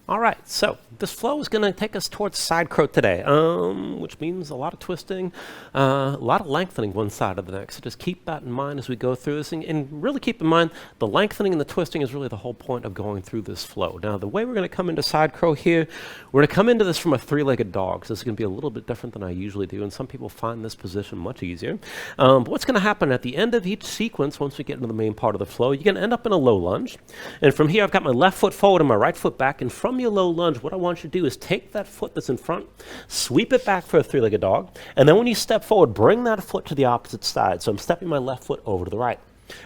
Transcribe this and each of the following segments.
All right, so this flow is going to take us towards side crow today, which means a lot of twisting, a lot of lengthening one side of the neck. So just keep that in mind as we go through this. And really keep in mind, the lengthening and the twisting is really the whole point of going through this flow. Now, the way we're going to come into side crow here, we're going to come into this from a three-legged dog. So this is going to be a little bit different than I usually do, and some people find this position much easier. But what's going to happen at the end of each sequence, once we get into the main part of the flow, you're going to end up in a low lunge. And from here, I've got my left foot forward and my right foot back. And from your low lunge, what I want you to do is take that foot that's in front, sweep it back for a three-legged dog, and then when you step forward, bring that foot to the opposite side. So I'm stepping my left foot over to the right.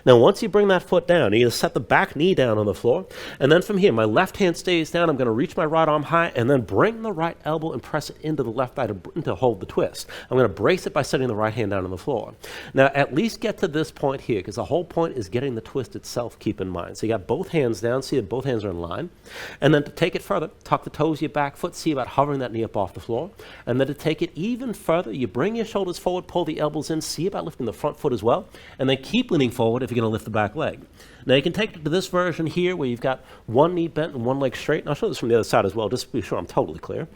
Now, once you bring that foot down, you set the back knee down on the floor, and then from here, my left hand stays down. I'm going to reach my right arm high, and then bring the right elbow and press it into the left thigh to hold the twist. I'm going to brace it by setting the right hand down on the floor. Now, at least get to this point here, because the whole point is getting the twist itself, keep in mind. So you got both hands down, see that both hands are in line, and then to take it further, tuck the toes of your back foot, see about hovering that knee up off the floor, and then to take it even further, you bring your shoulders forward, pull the elbows in, see about lifting the front foot as well, and then keep leaning forward if you're going to lift the back leg. Now you can take it to this version here where you've got one knee bent and one leg straight. And I'll show this from the other side as well, just to be sure I'm totally clear.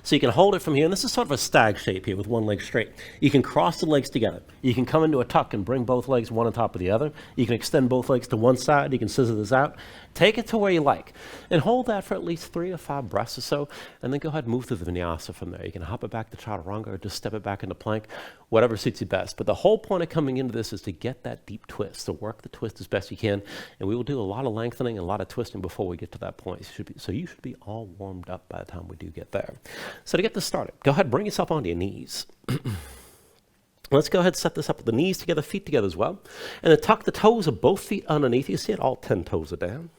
So you can hold it from here, and this is sort of a stag shape here with one leg straight. You can cross the legs together. You can come into a tuck and bring both legs one on top of the other. You can extend both legs to one side. You can scissor this out. Take it to where you like. And hold that for at least 3 to 5 breaths or so, and then go ahead and move through the Vinyasa from there. You can hop it back to Chaturanga or just step it back into plank, whatever suits you best. But the whole point of coming into this is to get that deep twist, to work the twist as best you can. And we will do a lot of lengthening and a lot of twisting before we get to that point. So you should be all warmed up by the time we do get there. So to get this started, go ahead and bring yourself onto your knees. Let's go ahead and set this up with the knees together, feet together as well. And then tuck the toes of both feet underneath. You see it, all 10 toes are down.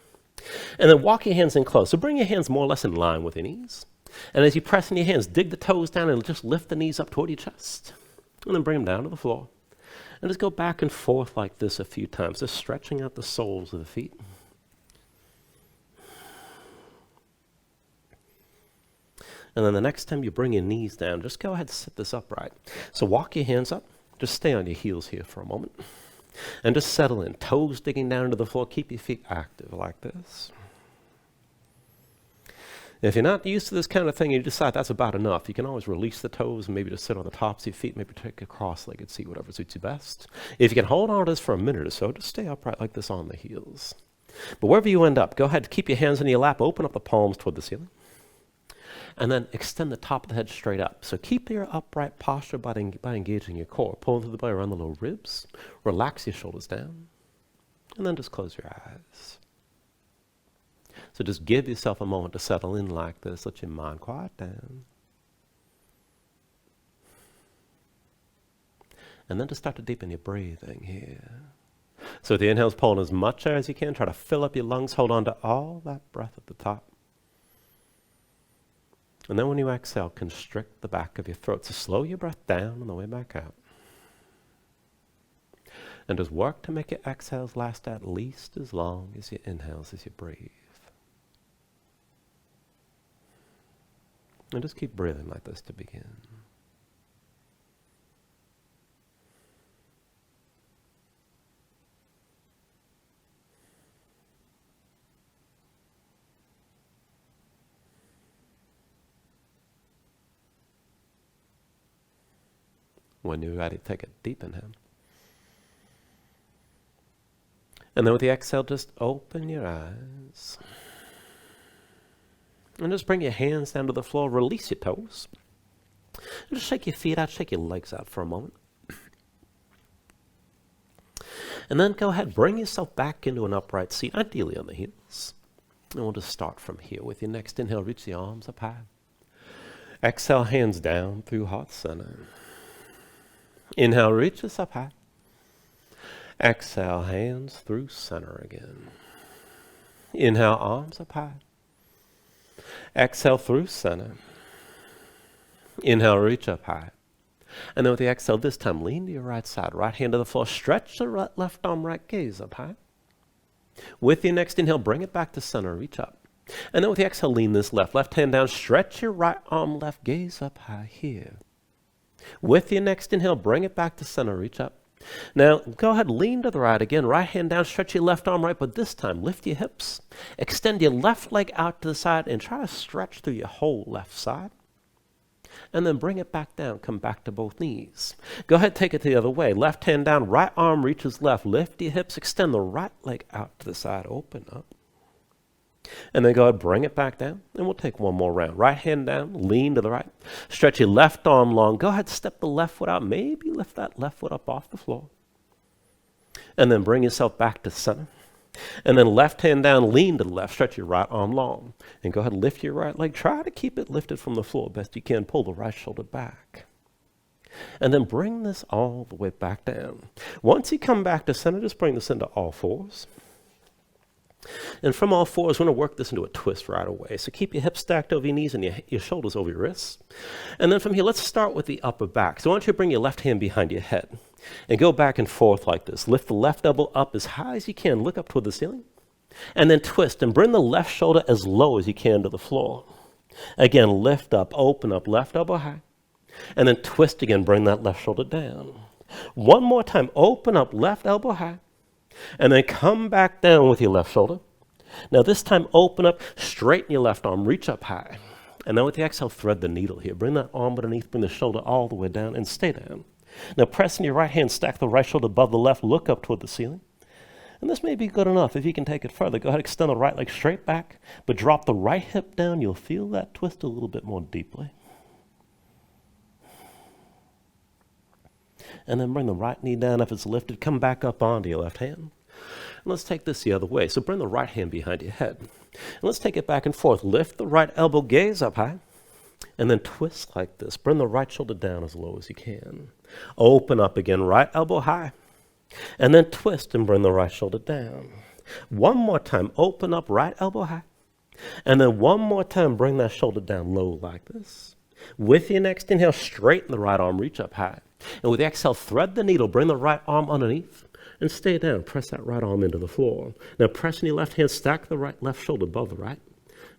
And then walk your hands in close. So bring your hands more or less in line with your knees. And as you press in your hands, dig the toes down and just lift the knees up toward your chest. And then bring them down to the floor. And just go back and forth like this a few times, just stretching out the soles of the feet. And then the next time you bring your knees down, just go ahead and sit this upright. So walk your hands up. Just stay on your heels here for a moment. And just settle in. Toes digging down into the floor. Keep your feet active like this. If you're not used to this kind of thing and you decide that's about enough, you can always release the toes and maybe just sit on the tops of your feet, maybe take a cross-legged seat, whatever suits you best. If you can hold on to this for a minute or so, just stay upright like this on the heels. But wherever you end up, go ahead, keep your hands in your lap, open up the palms toward the ceiling. And then extend the top of the head straight up. So keep your upright posture by engaging your core. Pull through the belly around the low ribs. Relax your shoulders down. And then just close your eyes. So just give yourself a moment to settle in like this. Let your mind quiet down. And then to start to deepen your breathing here. So with the inhales, pull in as much air as you can. Try to fill up your lungs. Hold on to all that breath at the top. And then when you exhale, constrict the back of your throat. So slow your breath down on the way back out. And just work to make your exhales last at least as long as your inhales as you breathe. And just keep breathing like this to begin. When you're ready, take a deep inhale. And then with the exhale, just open your eyes. And just bring your hands down to the floor. Release your toes. And just shake your feet out, shake your legs out for a moment. And then go ahead, bring yourself back into an upright seat, ideally on the heels. And we'll just start from here. With your next inhale, reach the arms up high. Exhale, hands down through heart center. Inhale, reach us up high. Exhale, hands through center again. Inhale, arms up high. Exhale through center. Inhale, reach up high. And then with the exhale, this time, lean to your right side. Right hand to the floor. Stretch the left arm, right gaze up high. With your next inhale, bring it back to center. Reach up. And then with the exhale, lean this left hand down. Stretch your right arm, left gaze up high here. With your next inhale, bring it back to center, reach up. Now, go ahead, lean to the right again. Right hand down, stretch your left arm right, but this time, lift your hips. Extend your left leg out to the side and try to stretch through your whole left side. And then bring it back down. Come back to both knees. Go ahead, take it the other way. Left hand down, right arm reaches left. Lift your hips, extend the right leg out to the side. Open up. And then go ahead, bring it back down, and we'll take one more round. Right hand down, lean to the right. Stretch your left arm long. Go ahead, step the left foot out. Maybe lift that left foot up off the floor. And then bring yourself back to center. And then left hand down, lean to the left. Stretch your right arm long. And go ahead, lift your right leg. Try to keep it lifted from the floor best you can. Pull the right shoulder back. And then bring this all the way back down. Once you come back to center, just bring this into all fours. And from all fours, we're going to work this into a twist right away. So keep your hips stacked over your knees and your shoulders over your wrists. And then from here, let's start with the upper back. So I want you to bring your left hand behind your head and go back and forth like this. Lift the left elbow up as high as you can. Look up toward the ceiling. And then twist and bring the left shoulder as low as you can to the floor. Again, lift up, open up, left elbow high. And then twist again, bring that left shoulder down. One more time, open up, left elbow high. And then come back down with your left shoulder. Now this time open up, straighten your left arm, reach up high. And then with the exhale, thread the needle here. Bring that arm underneath, bring the shoulder all the way down and stay down. Now press in your right hand, stack the right shoulder above the left, look up toward the ceiling. And this may be good enough. If you can take it further, go ahead, extend the right leg straight back, but drop the right hip down. You'll feel that twist a little bit more deeply. And then bring the right knee down if it's lifted. Come back up onto your left hand. And let's take this the other way. So bring the right hand behind your head. And let's take it back and forth. Lift the right elbow, gaze up high. And then twist like this. Bring the right shoulder down as low as you can. Open up again, right elbow high. And then twist and bring the right shoulder down. One more time, open up, right elbow high. And then one more time, bring that shoulder down low like this. With your next inhale, straighten the right arm, reach up high. And with the exhale, thread the needle, bring the right arm underneath, and stay down. Press that right arm into the floor. Now press in your left hand, stack the left shoulder above the right.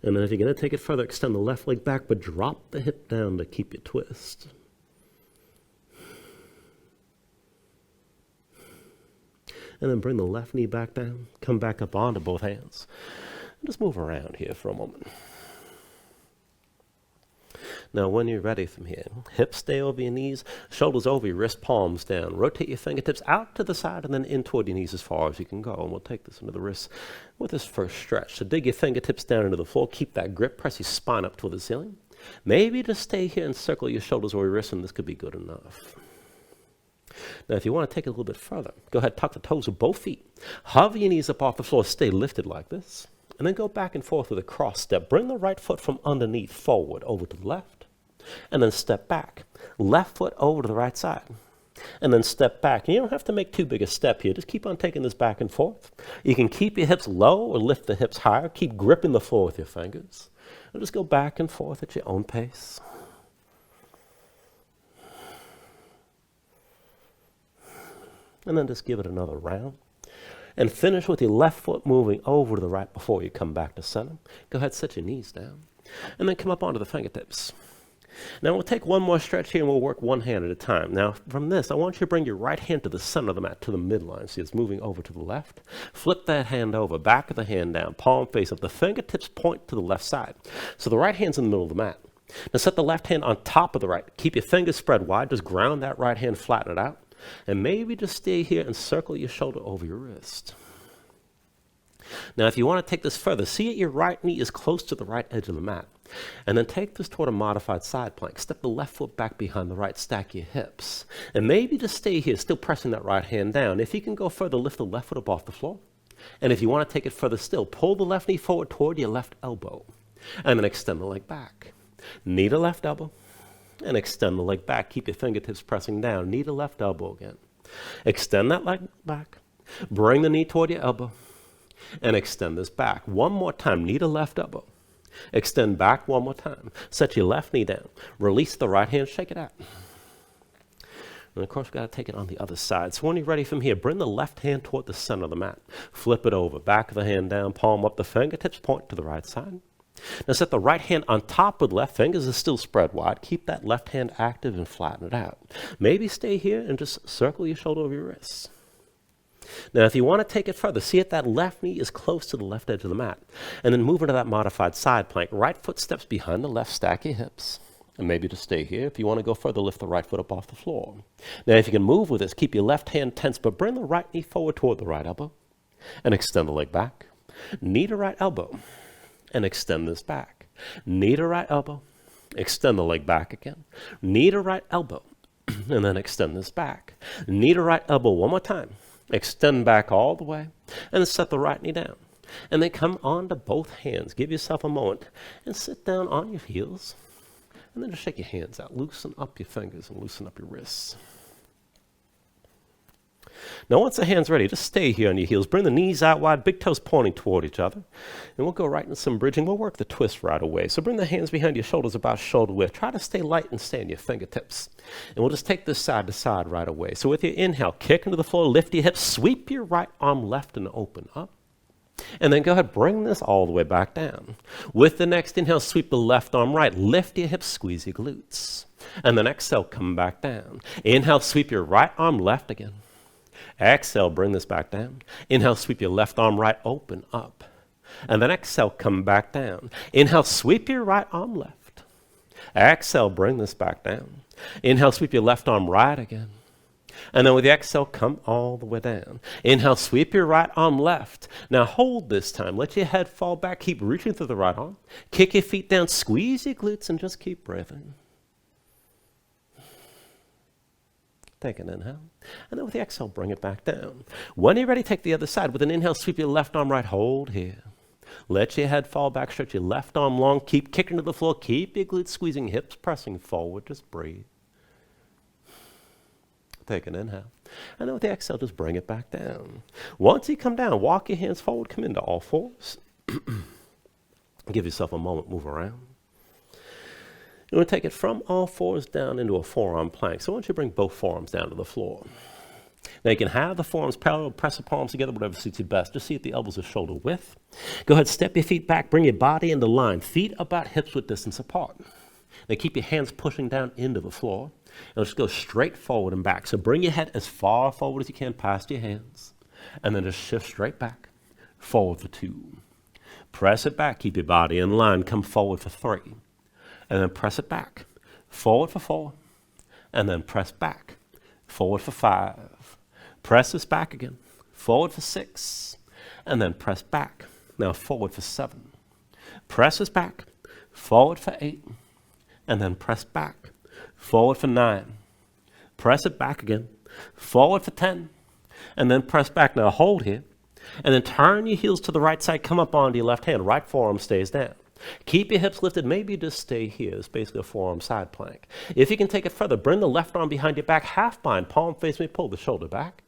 And then if you're going to take it further, extend the left leg back, but drop the hip down to keep your twist. And then bring the left knee back down, come back up onto both hands. And just move around here for a moment. Now, when you're ready from here, hips stay over your knees, shoulders over your wrist, palms down. Rotate your fingertips out to the side and then in toward your knees as far as you can go. And we'll take this into the wrists with this first stretch. So dig your fingertips down into the floor. Keep that grip. Press your spine up toward the ceiling. Maybe just stay here and circle your shoulders over your wrists, and this could be good enough. Now, if you want to take it a little bit further, go ahead, tuck the toes of both feet. Hover your knees up off the floor. Stay lifted like this. And then go back and forth with a cross step. Bring the right foot from underneath forward over to the left. And then step back. Left foot over to the right side. And then step back. And you don't have to make too big a step here. Just keep on taking this back and forth. You can keep your hips low or lift the hips higher. Keep gripping the floor with your fingers. And just go back and forth at your own pace. And then just give it another round. And finish with your left foot moving over to the right before you come back to center. Go ahead, set your knees down. And then come up onto the fingertips. Now we'll take one more stretch here and we'll work one hand at a time. Now from this, I want you to bring your right hand to the center of the mat, to the midline. See, it's moving over to the left. Flip that hand over, back of the hand down, palm face up. The fingertips point to the left side. So the right hand's in the middle of the mat. Now set the left hand on top of the right. Keep your fingers spread wide. Just ground that right hand, flatten it out. And maybe just stay here and circle your shoulder over your wrist. Now, if you want to take this further, see that your right knee is close to the right edge of the mat. And then take this toward a modified side plank. Step the left foot back behind the right, stack your hips. And maybe just stay here, still pressing that right hand down. If you can go further, lift the left foot up off the floor. And if you want to take it further still, pull the left knee forward toward your left elbow. And then extend the leg back. Knee to left elbow. And extend the leg back. Keep your fingertips pressing down. Knee to left elbow again. Extend that leg back. Bring the knee toward your elbow. And extend this back. One more time. Knee to left elbow. Extend back one more time. Set your left knee down. Release the right hand. Shake it out. And of course, we've got to take it on the other side. So when you're ready from here, bring the left hand toward the center of the mat. Flip it over. Back of the hand down. Palm up. The fingertips point to the right side. Now set the right hand on top with left, fingers are still spread wide. Keep that left hand active and flatten it out. Maybe stay here and just circle your shoulder over your wrists. Now if you want to take it further, see if that left knee is close to the left edge of the mat. And then move into that modified side plank. Right foot steps behind the left, stack your hips. And maybe just stay here. If you want to go further, lift the right foot up off the floor. Now if you can move with this, keep your left hand tense, but bring the right knee forward toward the right elbow. And extend the leg back. Knee to right elbow. And extend this back. Knee to right elbow. Extend the leg back again. Knee to right elbow. And then extend this back. Knee to right elbow one more time. Extend back all the way. And then set the right knee down. And then come onto both hands. Give yourself a moment. And sit down on your heels. And then just shake your hands out. Loosen up your fingers and loosen up your wrists. Now once the hand's ready, just stay here on your heels. Bring the knees out wide, big toes pointing toward each other. And we'll go right into some bridging. We'll work the twist right away. So bring the hands behind your shoulders about shoulder width. Try to stay light and stay on your fingertips. And we'll just take this side to side right away. So with your inhale, kick into the floor, lift your hips, sweep your right arm left and open up. And then go ahead, bring this all the way back down. With the next inhale, sweep the left arm right. Lift your hips, squeeze your glutes. And then exhale, come back down. Inhale, sweep your right arm left again. Exhale, bring this back down. Inhale, sweep your left arm right, open up. And then exhale, come back down. Inhale, sweep your right arm left. Exhale, bring this back down. Inhale, sweep your left arm right again. And then with the exhale, come all the way down. Inhale, sweep your right arm left. Now hold this time. Let your head fall back. Keep reaching through the right arm. Kick your feet down. Squeeze your glutes and just keep breathing. Take an inhale. And then with the exhale, bring it back down. When you're ready, take the other side. With an inhale, sweep your left arm right. Hold here. Let your head fall back. Stretch your left arm long. Keep kicking to the floor. Keep your glutes squeezing. Hips pressing forward. Just breathe. Take an inhale. And then with the exhale, just bring it back down. Once you come down, walk your hands forward, come into all fours. Give yourself a moment, move around. You want to take it from all fours down into a forearm plank. So I want you to bring both forearms down to the floor. Now you can have the forearms parallel, press the palms together, whatever suits you best. Just see if the elbows are shoulder width. Go ahead, step your feet back, bring your body into line. Feet about hips width distance apart. Now keep your hands pushing down into the floor. And just go straight forward and back. So bring your head as far forward as you can past your hands. And then just shift straight back. Forward for 2. Press it back. Keep your body in line. Come forward for 3. And then press it back. Forward for 4. And then press back. Forward for 5. Press this back again. Forward for 6. And then press back. Now forward for 7. Press this back. Forward for 8. And then press back. Forward for 9. Press it back again. Forward for 10. And then press back. Now hold here. And then turn your heels to the right side. Come up onto your left hand. Right forearm stays down. Keep your hips lifted. Maybe just stay here. It's basically a forearm side plank. If you can take it further, bring the left arm behind your back. Half bind. Palm face me. Pull the shoulder back.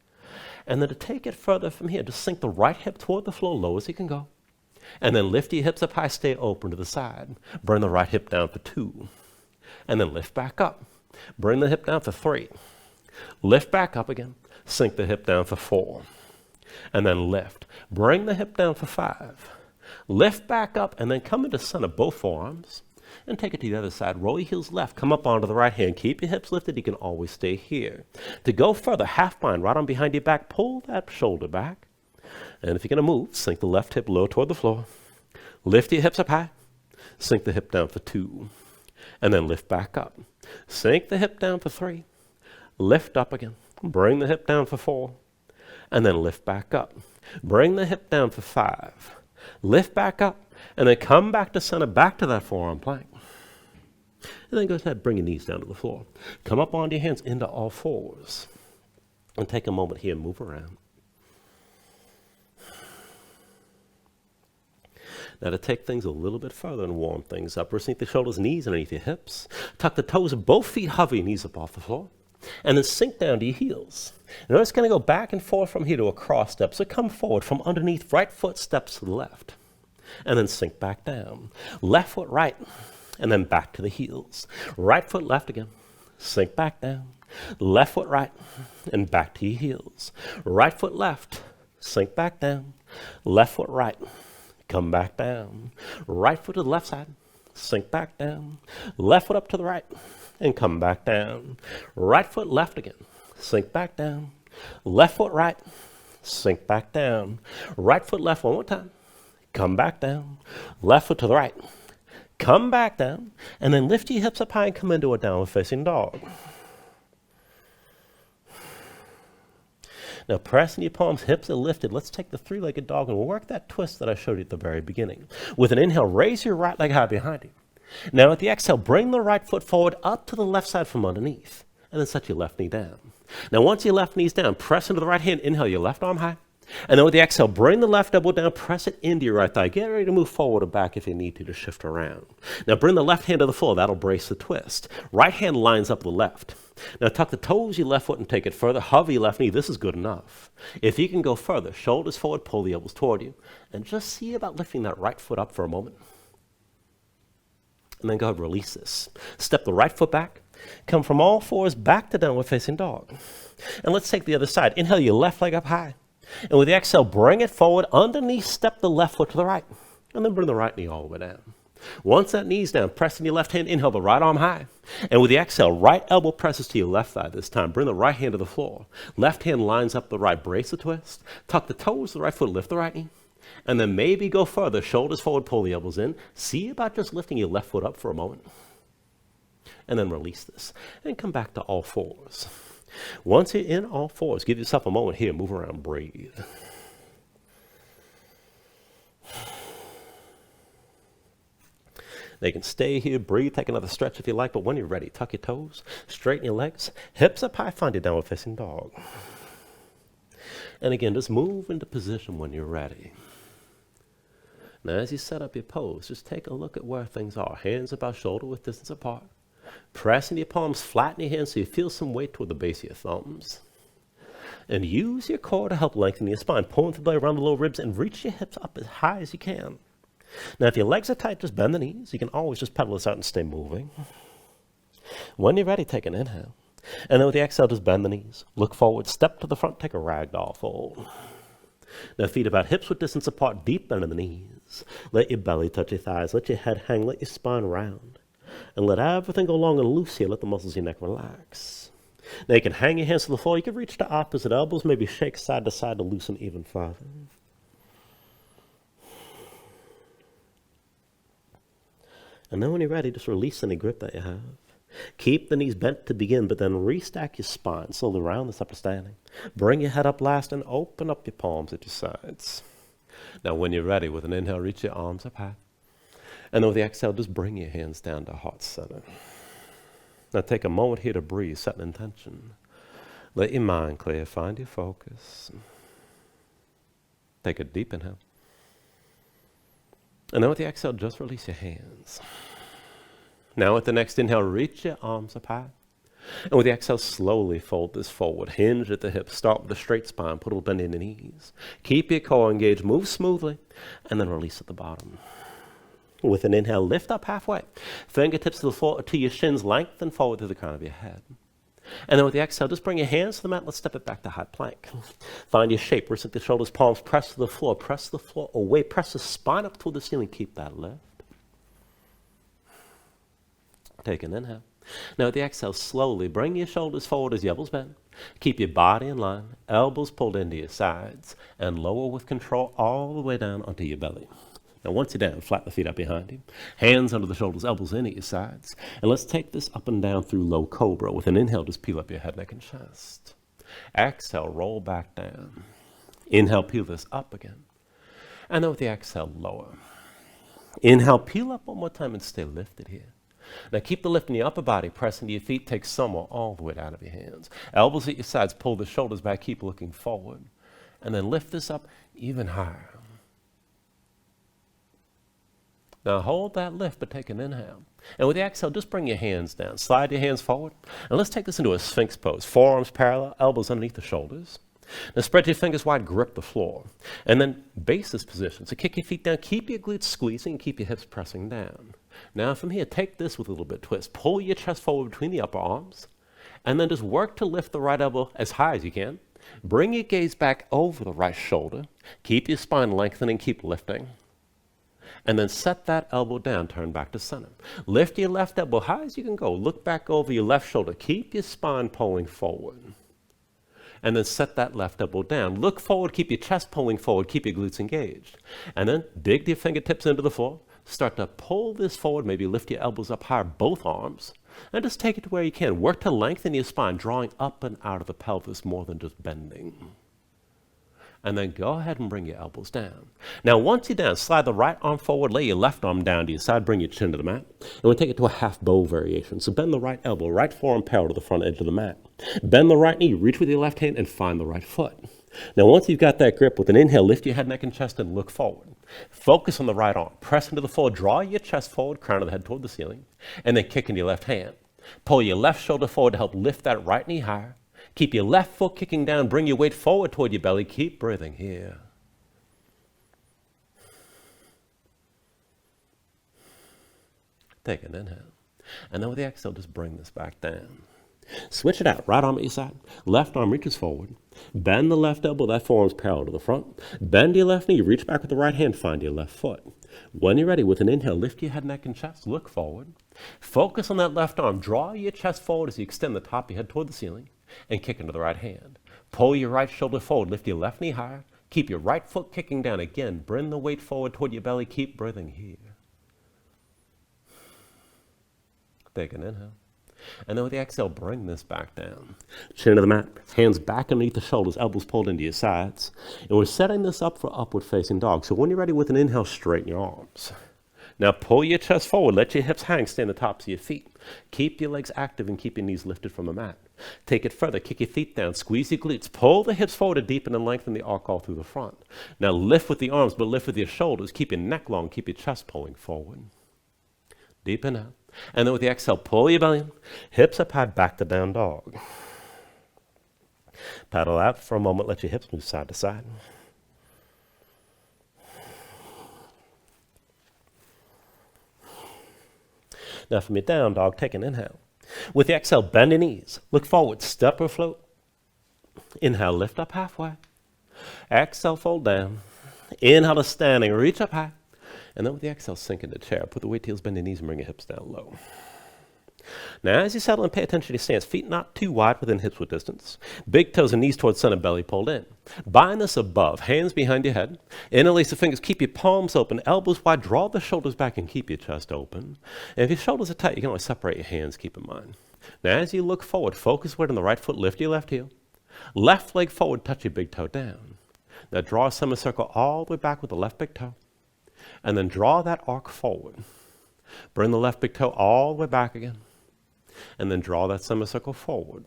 And then to take it further from here, just sink the right hip toward the floor, low as you can go. And then lift your hips up high. Stay open to the side. Bring the right hip down for 2. And then lift back up. Bring the hip down for 3. Lift back up again. Sink the hip down for 4. And then lift. Bring the hip down for 5. Lift back up and then come into center, both forearms. And take it to the other side. Roll your heels left. Come up onto the right hand. Keep your hips lifted. You can always stay here. To go further, half bind, right arm behind your back. Pull that shoulder back. And if you're going to move, sink the left hip low toward the floor. Lift your hips up high. Sink the hip down for 2. And then lift back up. Sink the hip down for 3. Lift up again. Bring the hip down for 4. And then lift back up. Bring the hip down for 5. Lift back up. And then come back to center, back to that forearm plank. And then go ahead, bring your knees down to the floor. Come up onto your hands into all fours. And take a moment here and move around. Now to take things a little bit further and warm things up, sink the shoulders, knees underneath your hips. Tuck the toes of both feet, hover your knees up off the floor. And then sink down to your heels. Now it's going to go back and forth from here to a cross step. So come forward from underneath, right foot steps to the left. And then sink back down. Left foot right. And then back to the heels. Right foot left again. Sink back down. Left foot right. And back to your heels. Right foot left. Sink back down. Left foot right. come back down. Right foot to the left side, sink back down. Left foot up to the right, and come back down. Right foot left again, sink back down. Left foot right, sink back down. Right foot left one more time, come back down. Left foot to the right, come back down. And then lift your hips up high and come into a downward facing dog. Now pressing your palms, hips are lifted. Let's take the three-legged dog and work that twist that I showed you at the very beginning. With an inhale, raise your right leg high behind you. Now at the exhale, bring the right foot forward up to the left side from underneath. And then set your left knee down. Now once your left knee's down, press into the right hand, inhale your left arm high. And then with the exhale, bring the left elbow down, press it into your right thigh. Get ready to move forward or back if you need to shift around. Now bring the left hand to the floor. That'll brace the twist. Right hand lines up the left. Now tuck the toes of your left foot and take it further. Hover your left knee. This is good enough. If you can go further, shoulders forward, pull the elbows toward you. And just see about lifting that right foot up for a moment. And then go ahead and release this. Step the right foot back. Come from all fours back to downward facing dog. And let's take the other side. Inhale your left leg up high. And with the exhale, bring it forward. Underneath, step the left foot to the right. And then bring the right knee all the way down. Once that knee's down, press in your left hand. Inhale the right arm high. And with the exhale, right elbow presses to your left thigh this time. Bring the right hand to the floor. Left hand lines up the right. Brace the twist. Tuck the toes of the right foot. Lift the right knee. And then maybe go further. Shoulders forward, pull the elbows in. See about just lifting your left foot up for a moment. And then release this. And come back to all fours. Once you're in all fours, give yourself a moment here. Move around, breathe. They can stay here, breathe, take another stretch if you like, but when you're ready, tuck your toes, straighten your legs, hips up high, find your downward facing dog. And again, just move into position when you're ready. Now, as you set up your pose, just take a look at where things are. Hands about shoulder width distance apart. Pressing your palms, flatten your hands so you feel some weight toward the base of your thumbs. And use your core to help lengthen your spine. Pulling the belly around the lower ribs and reach your hips up as high as you can. Now, if your legs are tight, just bend the knees. You can always just pedal this out and stay moving. When you're ready, take an inhale. And then with the exhale, just bend the knees. Look forward, step to the front, take a ragdoll fold. Now, feet about hips width distance apart, deep bend in the knees. Let your belly touch your thighs. Let your head hang. Let your spine round. And let everything go long and loose here. Let the muscles of your neck relax. Now you can hang your hands to the floor. You can reach to opposite elbows. Maybe shake side to side to loosen even further. And then when you're ready, just release any grip that you have. Keep the knees bent to begin, but then restack your spine. Slowly round this upper standing. Bring your head up last and open up your palms at your sides. Now when you're ready, with an inhale, reach your arms up high. And then with the exhale, just bring your hands down to heart center. Now take a moment here to breathe, set an intention. Let your mind clear, find your focus. Take a deep inhale. And then with the exhale, just release your hands. Now with the next inhale, reach your arms up high. And with the exhale, slowly fold this forward. Hinge at the hips. Start with a straight spine. Put a little bend in the knees. Keep your core engaged. Move smoothly. And then release at the bottom. With an inhale, lift up halfway. Fingertips to the floor, to your shins, lengthen forward to the crown of your head. And then with the exhale, just bring your hands to the mat. Let's step it back to high plank. Find your shape. Wrist at the shoulders, palms press to the floor. Press the floor away. Press the spine up toward the ceiling. Keep that lift. Take an inhale. Now with the exhale, slowly bring your shoulders forward as your elbows bend. Keep your body in line. Elbows pulled into your sides. And lower with control all the way down onto your belly. Now once you're down, flatten the feet out behind you. Hands under the shoulders, elbows in at your sides. And let's take this up and down through low cobra. With an inhale, just peel up your head, neck, and chest. Exhale, roll back down. Inhale, peel this up again. And then with the exhale, lower. Inhale, peel up one more time and stay lifted here. Now keep the lift in your upper body, press into your feet, take some or all the way down of your hands. Elbows at your sides, pull the shoulders back, keep looking forward. And then lift this up even higher. Now hold that lift, but take an inhale. And with the exhale, just bring your hands down. Slide your hands forward. And let's take this into a Sphinx pose. Forearms parallel, elbows underneath the shoulders. Now spread your fingers wide, grip the floor. And then base this position. So kick your feet down, keep your glutes squeezing, and keep your hips pressing down. Now from here, take this with a little bit of twist. Pull your chest forward between the upper arms. And then just work to lift the right elbow as high as you can. Bring your gaze back over the right shoulder. Keep your spine lengthening, keep lifting. And then set that elbow down, turn back to center. Lift your left elbow high as you can go. Look back over your left shoulder. Keep your spine pulling forward. And then set that left elbow down. Look forward, keep your chest pulling forward, keep your glutes engaged. And then dig your fingertips into the floor. Start to pull this forward, maybe lift your elbows up higher, both arms. And just take it to where you can. Work to lengthen your spine, drawing up and out of the pelvis more than just bending. And then go ahead and bring your elbows down. Now, once you're down, slide the right arm forward, lay your left arm down to your side, bring your chin to the mat. And we'll take it to a half bow variation. So bend the right elbow, right forearm parallel to the front edge of the mat. Bend the right knee, reach with your left hand, and find the right foot. Now, once you've got that grip, with an inhale, lift your head, neck, and chest, and look forward. Focus on the right arm. Press into the floor. Draw your chest forward, crown of the head toward the ceiling, and then kick into your left hand. Pull your left shoulder forward to help lift that right knee higher. Keep your left foot kicking down. Bring your weight forward toward your belly. Keep breathing here. Take an inhale. And then with the exhale, just bring this back down. Switch it out. Right arm at your side. Left arm reaches forward. Bend the left elbow. That forearm's parallel to the front. Bend your left knee. Reach back with the right hand. Find your left foot. When you're ready, with an inhale, lift your head, neck, and chest. Look forward. Focus on that left arm. Draw your chest forward as you extend the top of your head toward the ceiling and kick into the right hand. Pull your right shoulder forward. Lift your left knee higher. Keep your right foot kicking down. Again, bring the weight forward toward your belly. Keep breathing here. Take an inhale. And then with the exhale, bring this back down. Chin to the mat, hands back underneath the shoulders, elbows pulled into your sides. And we're setting this up for upward facing dog. So when you're ready, with an inhale, straighten your arms. Now pull your chest forward, let your hips hang, stay on the tops of your feet. Keep your legs active and keep your knees lifted from the mat. Take it further, kick your feet down, squeeze your glutes, pull the hips forward to deepen and lengthen the arc all through the front. Now lift with the arms, but lift with your shoulders. Keep your neck long, keep your chest pulling forward. Deepen out. And then with the exhale, pull your belly in, hips up high, back to down dog. Paddle out for a moment, let your hips move side to side. Now from your down dog, take an inhale. With the exhale, bend your knees, look forward, step or float. Inhale, lift up halfway. Exhale, fold down. Inhale to standing, reach up high. And then with the exhale, sink into chair. Put the weight to heels, bend your knees, and bring your hips down low. Now, as you settle and pay attention to your stance, feet not too wide within hips width distance. Big toes and knees towards center, belly pulled in. Bind this above, hands behind your head. Interlace the fingers, keep your palms open, elbows wide, draw the shoulders back and keep your chest open. And if your shoulders are tight, you can always separate your hands, keep in mind. Now, as you look forward, focus weight on the right foot, lift your left heel. Left leg forward, touch your big toe down. Now, draw a semicircle all the way back with the left big toe. And then draw that arc forward. Bring the left big toe all the way back again. And then draw that semicircle forward.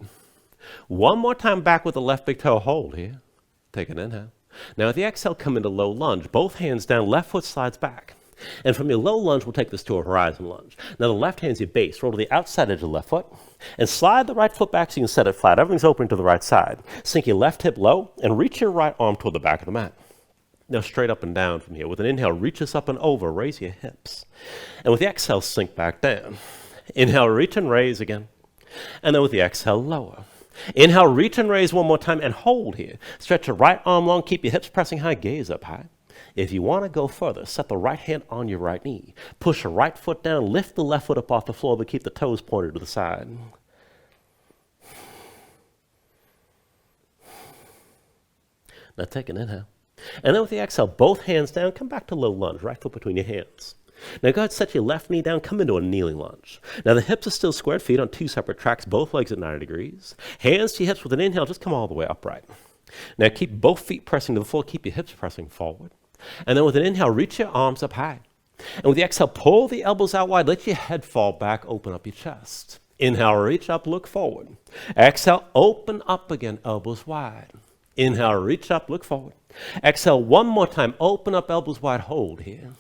One more time back with the left big toe. Hold here. Take an inhale. Now with the exhale, come into low lunge. Both hands down, left foot slides back. And from your low lunge, we'll take this to a horizon lunge. Now the left hand's your base. Roll to the outside edge of the left foot. And slide the right foot back so you can set it flat. Everything's open to the right side. Sink your left hip low and reach your right arm toward the back of the mat. Now straight up and down from here. With an inhale, reach us up and over. Raise your hips. And with the exhale, sink back down. Inhale, reach and raise again. And then with the exhale, lower. Inhale, reach and raise one more time and hold here. Stretch your right arm long. Keep your hips pressing high. Gaze up high. If you want to go further, set the right hand on your right knee. Push your right foot down. Lift the left foot up off the floor, but keep the toes pointed to the side. Now take an inhale. And then with the exhale, both hands down, come back to low lunge, right foot between your hands. Now go ahead, set your left knee down, come into a kneeling lunge. Now the hips are still squared, feet on two separate tracks, both legs at 90 degrees. Hands to your hips with an inhale, just come all the way upright. Now keep both feet pressing to the floor, keep your hips pressing forward. And then with an inhale, reach your arms up high. And with the exhale, pull the elbows out wide, let your head fall back, open up your chest. Inhale, reach up, look forward. Exhale, open up again, elbows wide. Inhale, reach up, look forward. Exhale, one more time, open up, elbows wide, hold here.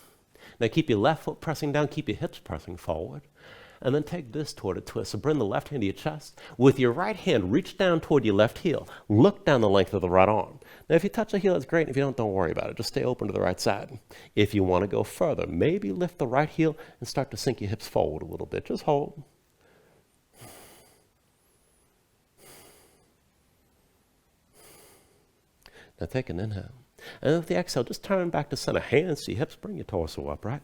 Now keep your left foot pressing down, keep your hips pressing forward. And then take this toward a twist. So bring the left hand to your chest. With your right hand, reach down toward your left heel. Look down the length of the right arm. Now if you touch the heel, that's great. If you don't worry about it. Just stay open to the right side. If you want to go further, maybe lift the right heel and start to sink your hips forward a little bit. Just hold. Now take an inhale. And then with the exhale, just turn back to center. Hands to your hips, bring your torso upright.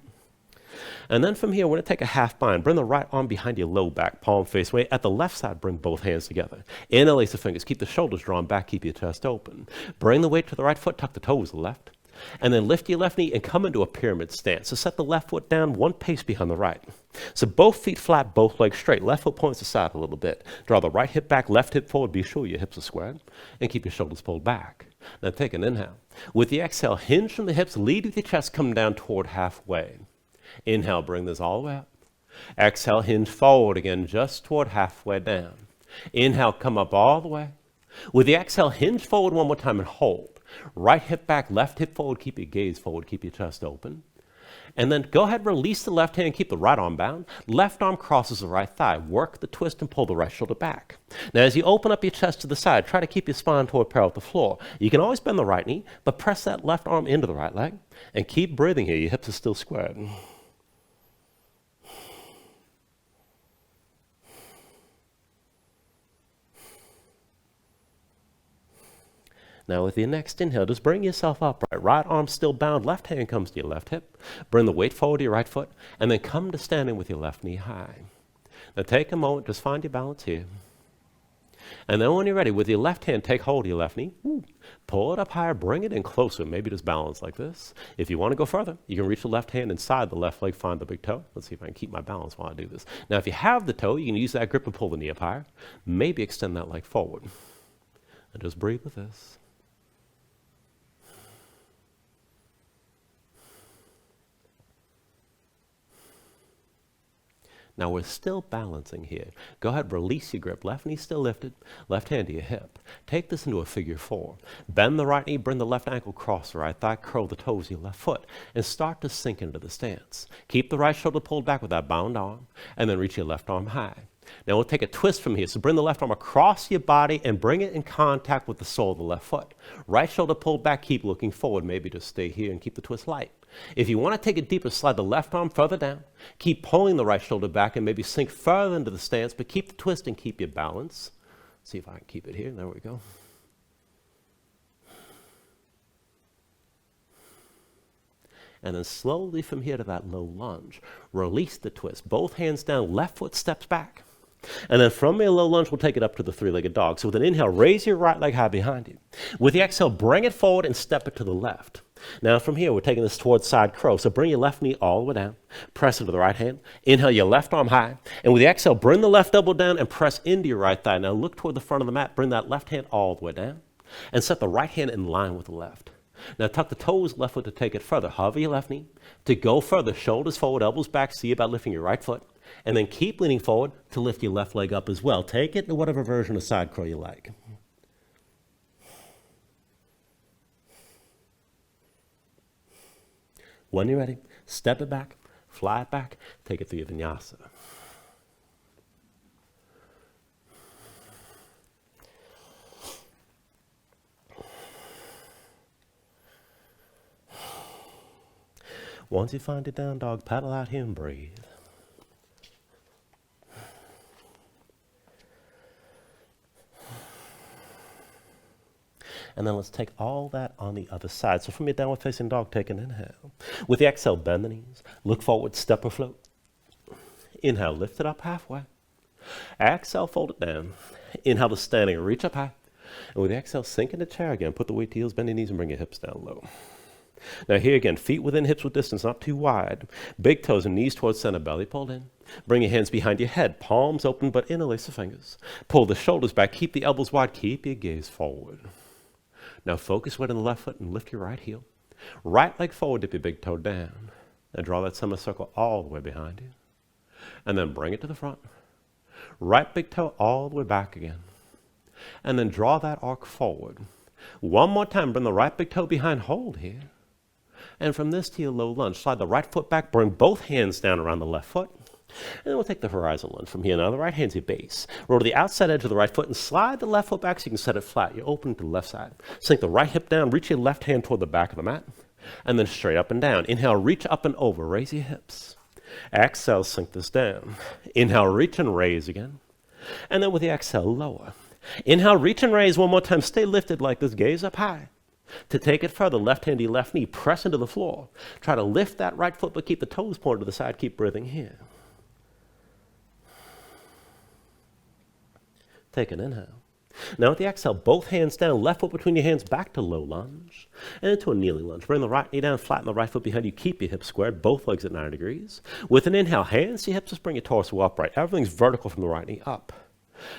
And then from here, we're going to take a half bind. Bring the right arm behind your low back, palm face away. At the left side, bring both hands together. Interlace the fingers. Keep the shoulders drawn back. Keep your chest open. Bring the weight to the right foot. Tuck the toes to the left. And then lift your left knee and come into a pyramid stance. So set the left foot down one pace behind the right. So both feet flat, both legs straight. Left foot points aside a little bit. Draw the right hip back, left hip forward. Be sure your hips are squared. And keep your shoulders pulled back. Now take an inhale. With the exhale, hinge from the hips. Lead with your chest. Come down toward halfway. Inhale, bring this all the way up. Exhale, hinge forward again, just toward halfway down. Inhale, come up all the way. With the exhale, hinge forward one more time and hold. Right hip back, left hip forward. Keep your gaze forward. Keep your chest open. And then go ahead, release the left hand. Keep the right arm bound. Left arm crosses the right thigh. Work the twist and pull the right shoulder back. Now, as you open up your chest to the side, try to keep your spine toward parallel with the floor. You can always bend the right knee, but press that left arm into the right leg. And keep breathing here. Your hips are still squared. Now with your next inhale, just bring yourself upright. Right arm still bound, left hand comes to your left hip. Bring the weight forward to your right foot, and then come to standing with your left knee high. Now take a moment, just find your balance here. And then when you're ready, with your left hand, take hold of your left knee. Pull it up higher, bring it in closer, maybe just balance like this. If you want to go further, you can reach the left hand inside the left leg, find the big toe. Let's see if I can keep my balance while I do this. Now if you have the toe, you can use that grip and pull the knee up higher. Maybe extend that leg forward. And just breathe with this. Now we're still balancing here. Go ahead, release your grip. Left knee still lifted, left hand to your hip. Take this into a figure four. Bend the right knee, bring the left ankle across the right thigh, curl the toes of your left foot, and start to sink into the stance. Keep the right shoulder pulled back with that bound arm, and then reach your left arm high. Now we'll take a twist from here. So bring the left arm across your body and bring it in contact with the sole of the left foot. Right shoulder pulled back, keep looking forward. Maybe just stay here and keep the twist light. If you want to take it deeper, slide the left arm further down. Keep pulling the right shoulder back and maybe sink further into the stance, but keep the twist and keep your balance. See if I can keep it here. There we go. And then slowly from here to that low lunge, release the twist. Both hands down, left foot steps back. And then from your low lunge, we'll take it up to the three-legged dog. So with an inhale, raise your right leg high behind you. With the exhale, bring it forward and step it to the left. Now from here, we're taking this towards side crow. So bring your left knee all the way down. Press into the right hand. Inhale your left arm high. And with the exhale, bring the left elbow down and press into your right thigh. Now look toward the front of the mat. Bring that left hand all the way down. And set the right hand in line with the left. Now tuck the toes, left foot to take it further. Hover your left knee. To go further, shoulders forward, elbows back. See about lifting your right foot. And then keep leaning forward to lift your left leg up as well. Take it to whatever version of side crow you like. When you're ready, step it back, fly it back, take it through your vinyasa. Once you find it down dog, paddle out here and breathe. And then let's take all that on the other side. So from your downward facing dog, take an inhale. With the exhale, bend the knees. Look forward, step or float. Inhale, lift it up halfway. Exhale, fold it down. Inhale to standing, reach up high. And with the exhale, sink in the chair again. Put the weight to heels, bend your knees, and bring your hips down low. Now here again, feet within hips with distance, not too wide. Big toes and knees towards center, belly pulled in. Bring your hands behind your head, palms open, but interlace the fingers. Pull the shoulders back, keep the elbows wide, keep your gaze forward. Now focus weight on the left foot and lift your right heel. Right leg forward, dip your big toe down. And draw that semicircle all the way behind you. And then bring it to the front. Right big toe all the way back again. And then draw that arc forward. One more time, bring the right big toe behind, hold here. And from this to your low lunge, slide the right foot back, bring both hands down around the left foot. And then we'll take the horizon lunge from here. Now the right hand's your base. Roll to the outside edge of the right foot and slide the left foot back so you can set it flat. You're open to the left side. Sink the right hip down, reach your left hand toward the back of the mat. And then straight up and down. Inhale, reach up and over, raise your hips. Exhale, sink this down. Inhale, reach and raise again. And then with the exhale, lower. Inhale, reach and raise one more time. Stay lifted like this, gaze up high. To take it further, left hand to your left knee, press into the floor. Try to lift that right foot, but keep the toes pointed to the side. Keep breathing here. Take an inhale. Now with the exhale, both hands down, left foot between your hands, back to low lunge, and into a kneeling lunge. Bring the right knee down, flatten the right foot behind you, keep your hips squared, both legs at 90 degrees. With an inhale, hands to your hips, just bring your torso upright. Everything's vertical from the right knee up.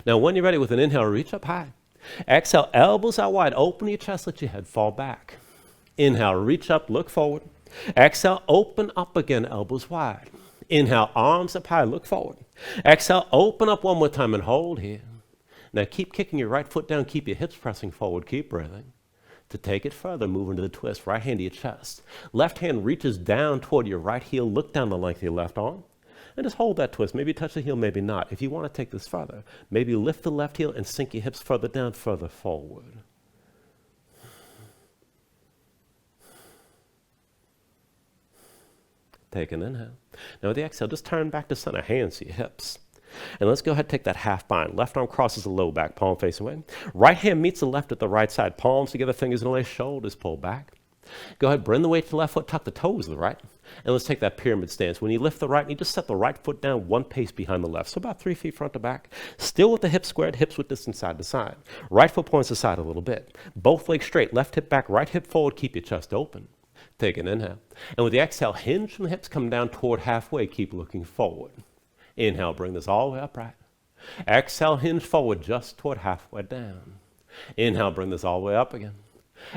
Now when you're ready, with an inhale, reach up high. Exhale, elbows out wide, open your chest, let your head fall back. Inhale, reach up, look forward. Exhale, open up again, elbows wide. Inhale, arms up high, look forward. Exhale, open up one more time and hold here. Now keep kicking your right foot down, keep your hips pressing forward, keep breathing. To take it further, move into the twist, right hand to your chest. Left hand reaches down toward your right heel, look down the length of your left arm, and just hold that twist. Maybe touch the heel, maybe not. If you want to take this further, maybe lift the left heel and sink your hips further down, further forward. Take an inhale. Now with the exhale, just turn back to center, hands to your hips. And let's go ahead and take that half bind. Left arm crosses the low back, palm facing away. Right hand meets the left at the right side. Palms together, fingers in the lace, shoulders pull back. Go ahead, bring the weight to the left foot, tuck the toes to the right. And let's take that pyramid stance. When you lift the right knee, just set the right foot down one pace behind the left. So about 3 feet front to back. Still with the hips squared, hips with distance side to side. Right foot points aside a little bit. Both legs straight, left hip back, right hip forward, keep your chest open. Take an inhale. And with the exhale, hinge from the hips, come down toward halfway, keep looking forward. Inhale, bring this all the way upright. Exhale, hinge forward just toward halfway down. Inhale, bring this all the way up again.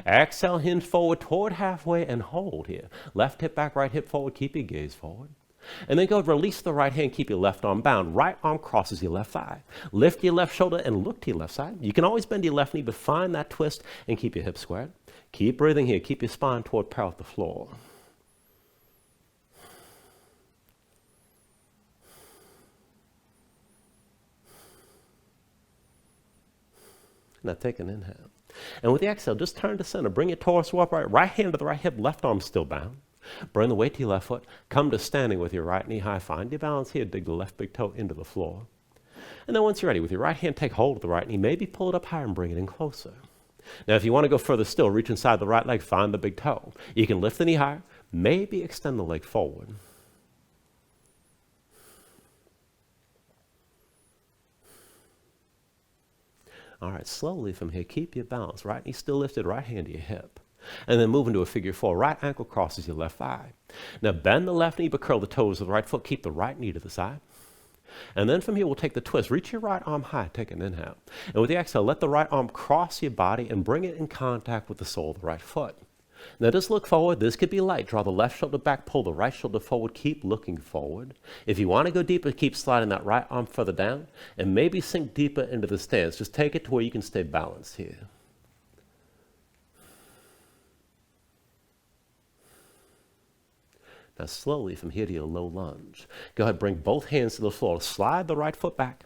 Exhale, hinge forward toward halfway and hold here. Left hip back, right hip forward, keep your gaze forward. And then go release the right hand, keep your left arm bound. Right arm crosses your left thigh. Lift your left shoulder and look to your left side. You can always bend your left knee, but find that twist and keep your hips squared. Keep breathing here. Keep your spine toward parallel with the floor. Now take an inhale. And with the exhale, just turn to center. Bring your torso upright. Right hand to the right hip, left arm still bound. Bring the weight to your left foot. Come to standing with your right knee high. Find your balance here. Dig the left big toe into the floor. And then once you're ready, with your right hand, take hold of the right knee. Maybe pull it up higher and bring it in closer. Now, if you want to go further still, reach inside the right leg. Find the big toe. You can lift the knee higher. Maybe extend the leg forward. All right, slowly from here, keep your balance. Right knee still lifted, right hand to your hip. And then move into a figure four. Right ankle crosses your left thigh. Now bend the left knee, but curl the toes of the right foot. Keep the right knee to the side. And then from here, we'll take the twist. Reach your right arm high. Take an inhale. And with the exhale, let the right arm cross your body and bring it in contact with the sole of the right foot. Now just look forward. This could be light. Draw the left shoulder back, pull the right shoulder forward. Keep looking forward. If you want to go deeper, keep sliding that right arm further down and maybe sink deeper into the stance. Just take it to where you can stay balanced here. Now slowly from here to your low lunge. Go ahead, bring both hands to the floor. Slide the right foot back.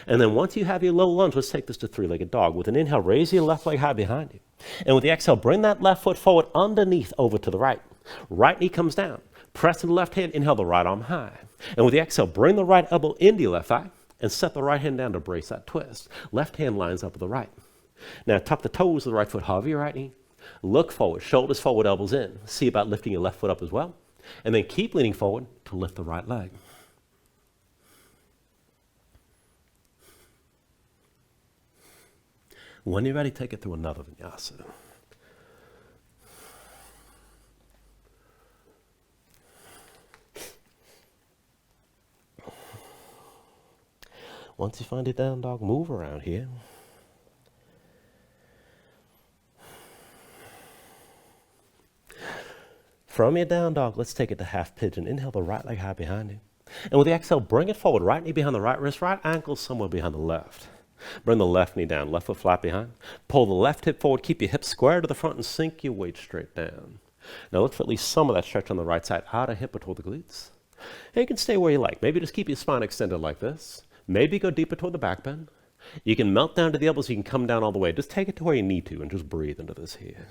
And then once you have your low lunge, let's take this to three-legged dog. With an inhale, raise your left leg high behind you. And with the exhale, bring that left foot forward underneath over to the right. Right knee comes down. Press the left hand, inhale the right arm high. And with the exhale, bring the right elbow into your left thigh and set the right hand down to brace that twist. Left hand lines up with the right. Now tuck the toes of the right foot, hover your right knee. Look forward, shoulders forward, elbows in. See about lifting your left foot up as well. And then keep leaning forward to lift the right leg. When you're ready, take it through another vinyasa. Once you find your down dog, move around here. From your down dog, let's take it to half pigeon. Inhale the right leg high behind you. And with the exhale, bring it forward. Right knee behind the right wrist, right ankle somewhere behind the left. Bring the left knee down, left foot flat behind. Pull the left hip forward, keep your hips square to the front and sink your weight straight down. Now look for at least some of that stretch on the right side, outer hip or toward the glutes. And you can stay where you like. Maybe just keep your spine extended like this. Maybe go deeper toward the back bend. You can melt down to the elbows, you can come down all the way. Just take it to where you need to and just breathe into this here.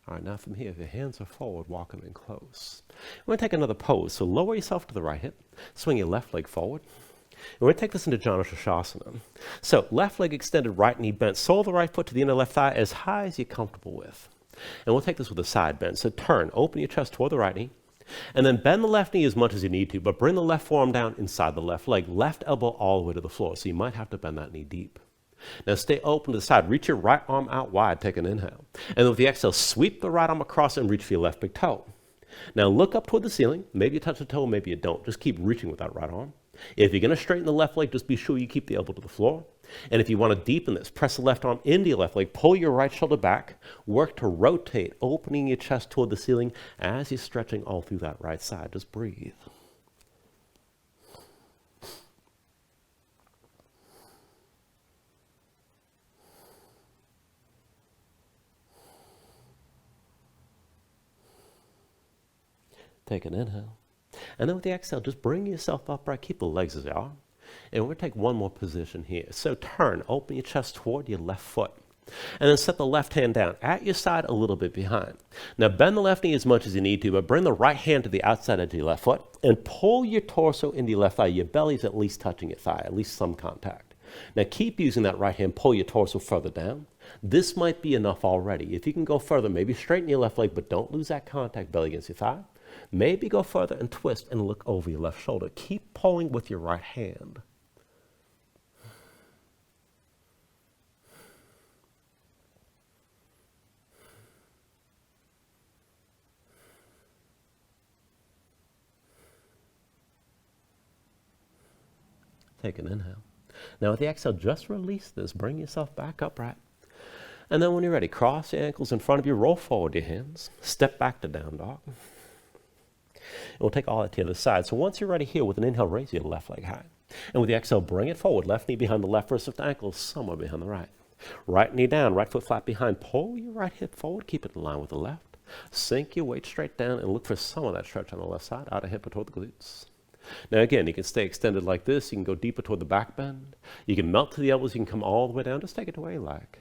All right, now from here, if your hands are forward, walk them in close. We're going to take another pose. So lower yourself to the right hip, swing your left leg forward. And we're going to take this into Janusha. So left leg extended, right knee bent, sole of the right foot to the inner left thigh as high as you're comfortable with. And we'll take this with a side bend. So turn, open your chest toward the right knee, and then bend the left knee as much as you need to, but bring the left forearm down inside the left leg, left elbow all the way to the floor. So you might have to bend that knee deep. Now stay open to the side. Reach your right arm out wide. Take an inhale. And then with the exhale, sweep the right arm across and reach for your left big toe. Now look up toward the ceiling. Maybe you touch the toe, maybe you don't. Just keep reaching with that right arm. If you're going to straighten the left leg, just be sure you keep the elbow to the floor. And if you want to deepen this, press the left arm into your left leg. Pull your right shoulder back. Work to rotate, opening your chest toward the ceiling as you're stretching all through that right side. Just breathe. Take an inhale. And then with the exhale, just bring yourself upright. Keep the legs as they are. And we're going to take one more position here. So turn, open your chest toward your left foot. And then set the left hand down at your side a little bit behind. Now bend the left knee as much as you need to, but bring the right hand to the outside edge of your left foot and pull your torso into your left thigh. Your belly's at least touching your thigh, at least some contact. Now keep using that right hand, pull your torso further down. This might be enough already. If you can go further, maybe straighten your left leg, but don't lose that contact, belly against your thigh. Maybe go further and twist and look over your left shoulder. Keep pulling with your right hand. Take an inhale. Now with the exhale, just release this. Bring yourself back upright. And then when you're ready, cross your ankles in front of you, roll forward your hands, step back to down dog. And we'll take all that to the other side. So once you're ready here, with an inhale, raise your left leg high. And with the exhale, bring it forward. Left knee behind the left, wrist of the ankle, somewhere behind the right. Right knee down, right foot flat behind. Pull your right hip forward. Keep it in line with the left. Sink your weight straight down and look for some of that stretch on the left side, outer hip or toward the glutes. Now again, you can stay extended like this. You can go deeper toward the back bend. You can melt to the elbows. You can come all the way down. Just take it the way you like.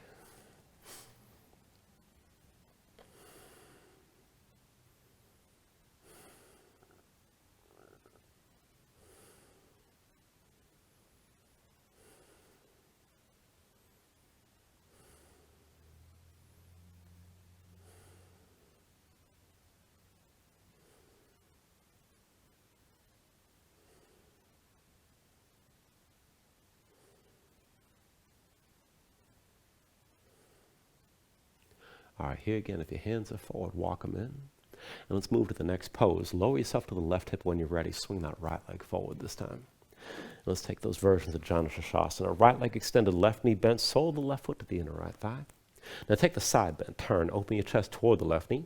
All right, here again, if your hands are forward, walk them in. And let's move to the next pose. Lower yourself to the left hip when you're ready. Swing that right leg forward this time. And let's take those versions of Janusha. Right leg extended, left knee bent, sole of the left foot to the inner right thigh. Now take the side bend. Turn, open your chest toward the left knee.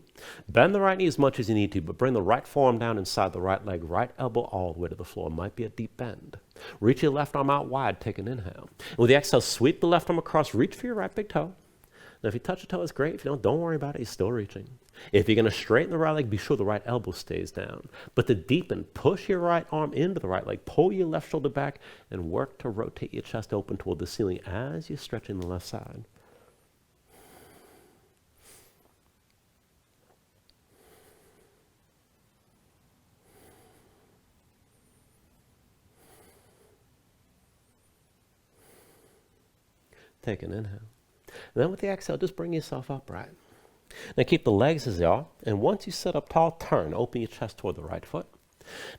Bend the right knee as much as you need to, but bring the right forearm down inside the right leg, right elbow all the way to the floor. Might be a deep bend. Reach your left arm out wide. Take an inhale. And with the exhale, sweep the left arm across. Reach for your right big toe. Now, if you touch a toe, it's great. If you don't worry about it. You're still reaching. If you're going to straighten the right leg, be sure the right elbow stays down. But to deepen, push your right arm into the right leg, pull your left shoulder back, and work to rotate your chest open toward the ceiling as you're stretching the left side. Take an inhale. And then with the exhale, just bring yourself upright. Now keep the legs as they are. And once you sit up tall, turn. Open your chest toward the right foot.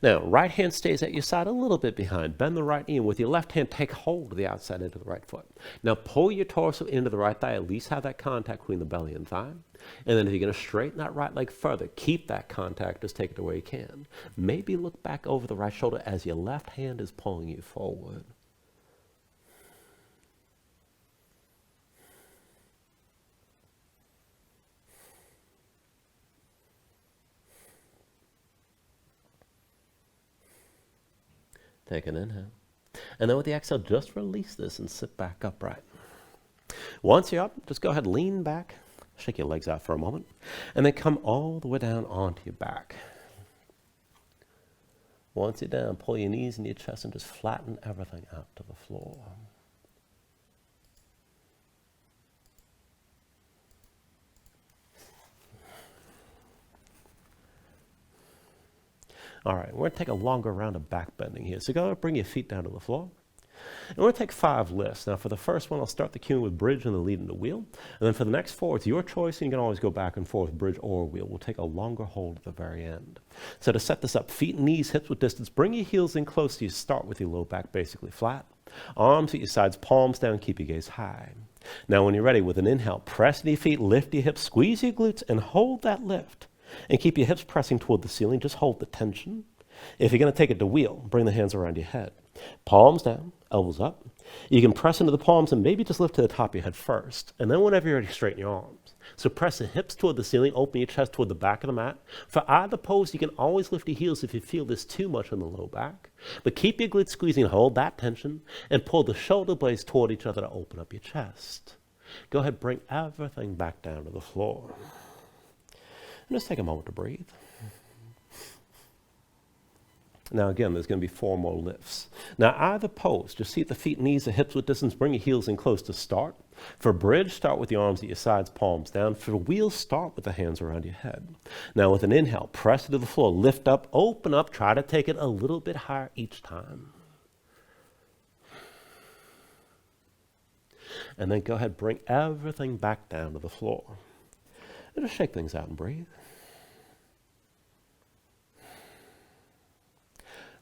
Now, right hand stays at your side a little bit behind. Bend the right knee. And with your left hand, take hold of the outside edge of the right foot. Now pull your torso into the right thigh. At least have that contact between the belly and thigh. And then if you're going to straighten that right leg further, keep that contact. Just take it the way you can. Maybe look back over the right shoulder as your left hand is pulling you forward. Take an inhale. And then with the exhale, just release this and sit back upright. Once you're up, just go ahead, lean back, shake your legs out for a moment, and then come all the way down onto your back. Once you're down, pull your knees into your chest and just flatten everything out to the floor. All right, we're going to take a longer round of back bending here. So go ahead and bring your feet down to the floor. And we're going to take 5 lifts. Now, for the first one, I'll start the cue with bridge and then lead into wheel. And then for the next 4, it's your choice, and you can always go back and forth, bridge or wheel. We'll take a longer hold at the very end. So to set this up, feet and knees, hips with distance. Bring your heels in close so you start with your low back basically flat. Arms at your sides, palms down, keep your gaze high. Now, when you're ready, with an inhale, press into your feet, lift your hips, squeeze your glutes, and hold that lift. And keep your hips pressing toward the ceiling. Just hold the tension. If you're going to take it to wheel, bring the hands around your head. Palms down, elbows up. You can press into the palms and maybe just lift to the top of your head first. And then whenever you're ready, straighten your arms. So press the hips toward the ceiling, open your chest toward the back of the mat. For either pose, you can always lift your heels if you feel there's too much on the low back. But keep your glutes squeezing, hold that tension, and pull the shoulder blades toward each other to open up your chest. Go ahead, bring everything back down to the floor. And just take a moment to breathe. Now again, there's going to be 4 more lifts. Now either pose, just seat the feet, knees, the hips with distance, bring your heels in close to start. For bridge, start with your arms at your sides, palms down. For wheel, start with the hands around your head. Now with an inhale, press to the floor, lift up, open up, try to take it a little bit higher each time. And then go ahead, bring everything back down to the floor. And just shake things out and breathe.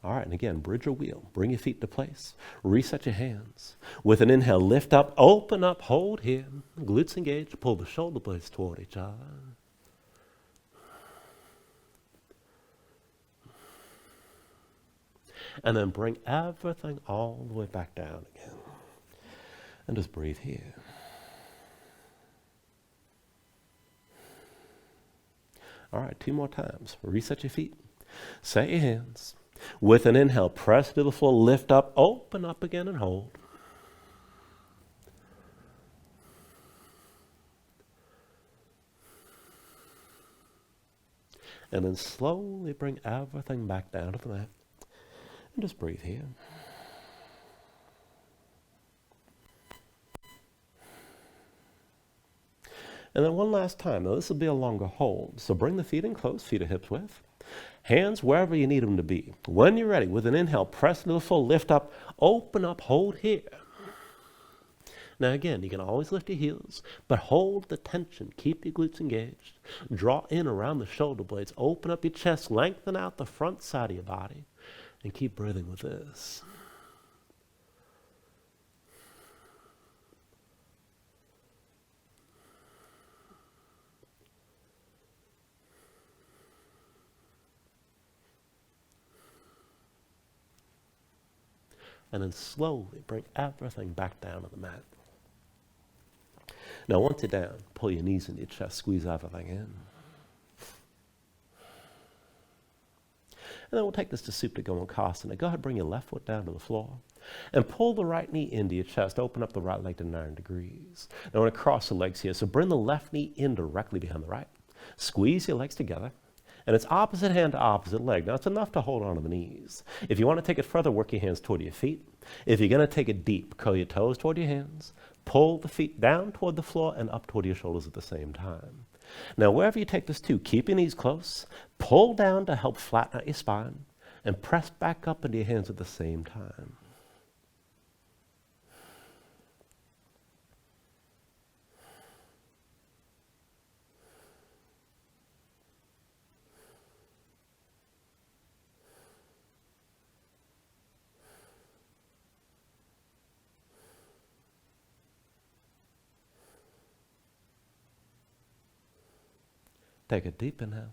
All right, and again, bridge or wheel. Bring your feet to place. Reset your hands. With an inhale, lift up, open up, hold here. Glutes engaged, pull the shoulder blades toward each other. And then bring everything all the way back down again. And just breathe here. All right, 2 more times. Reset your feet. Set your hands. With an inhale, press to the floor, lift up, open up again, and hold. And then slowly bring everything back down to the mat. And just breathe here. And then one last time. Now this will be a longer hold. So bring the feet in close, feet to hips width. Hands wherever you need them to be. When you're ready, with an inhale, press into the full, lift up, open up, hold here. Now again, you can always lift your heels, but hold the tension. Keep your glutes engaged. Draw in around the shoulder blades. Open up your chest, lengthen out the front side of your body, and keep breathing with this. And then slowly bring everything back down to the mat. Now once you're down, pull your knees into your chest, squeeze everything in. And then we'll take this to Supta Bakasana. Go ahead and bring your left foot down to the floor. And pull the right knee into your chest. Open up the right leg to 90 degrees. Now I want to cross the legs here. So bring the left knee in directly behind the right. Squeeze your legs together. And it's opposite hand to opposite leg. Now, it's enough to hold on to the knees. If you want to take it further, work your hands toward your feet. If you're going to take it deep, curl your toes toward your hands. Pull the feet down toward the floor and up toward your shoulders at the same time. Now, wherever you take this to, keep your knees close. Pull down to help flatten out your spine. And press back up into your hands at the same time. Take a deep inhale.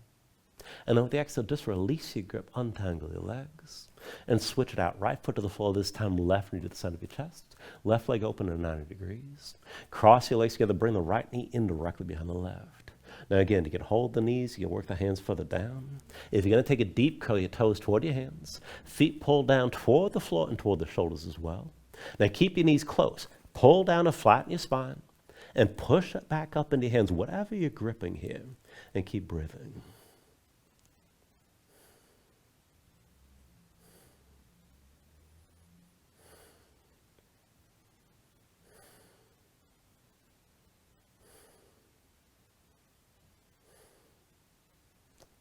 And then with the exhale, just release your grip, untangle your legs, and switch it out. Right foot to the floor, this time left knee to the center of your chest. Left leg open at 90 degrees. Cross your legs together, bring the right knee in directly behind the left. Now again, you can hold the knees, you can work the hands further down. If you're going to take it deep, curl your toes toward your hands. Feet pull down toward the floor and toward the shoulders as well. Now keep your knees close. Pull down to flatten your spine. And push it back up into your hands, whatever you're gripping here. And keep breathing.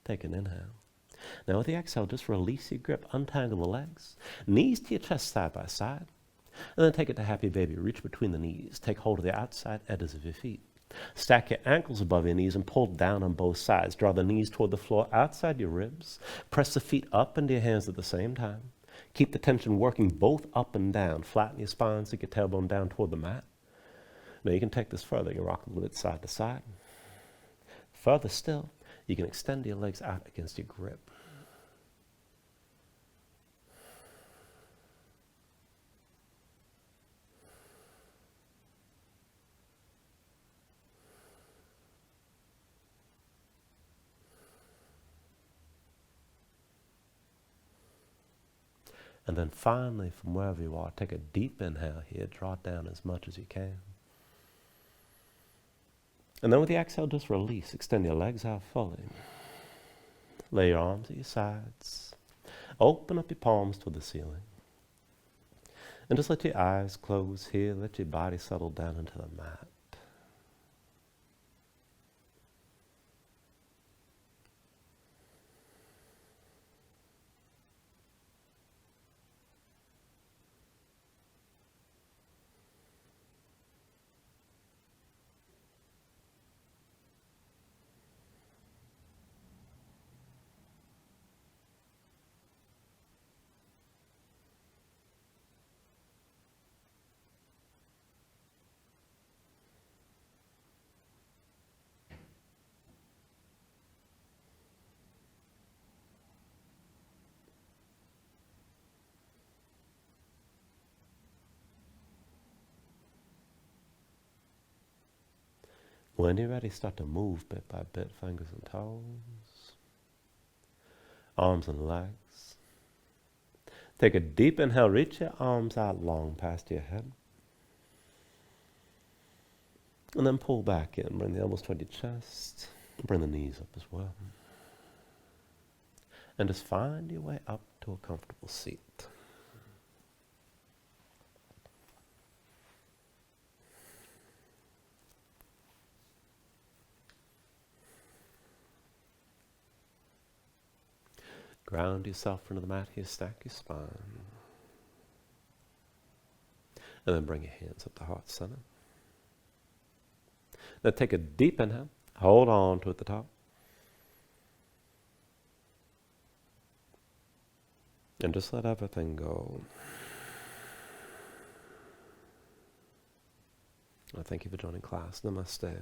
Take an inhale. Now with the exhale, just release your grip, untangle the legs, knees to your chest side by side, and then take it to happy baby. Reach between the knees, take hold of the outside edges of your feet. Stack your ankles above your knees and pull down on both sides. Draw the knees toward the floor outside your ribs. Press the feet up into your hands at the same time. Keep the tension working both up and down. Flatten your spine, stick your tailbone down toward the mat. Now you can take this further. You can rock a little bit side to side. Further still, you can extend your legs out against your grip. And then finally, from wherever you are, take a deep inhale here. Draw it down as much as you can. And then with the exhale, just release. Extend your legs out fully. Lay your arms at your sides. Open up your palms to the ceiling. And just let your eyes close here. Let your body settle down into the mat. When you're ready, start to move bit by bit, fingers and toes, arms and legs. Take a deep inhale, reach your arms out long past your head. And then pull back in, bring the elbows toward your chest, bring the knees up as well. And just find your way up to a comfortable seat. Ground yourself into the mat here, stack your spine. And then bring your hands up to heart center. Now take a deep inhale, hold on to at the top. And just let everything go. Well, thank you for joining class. Namaste.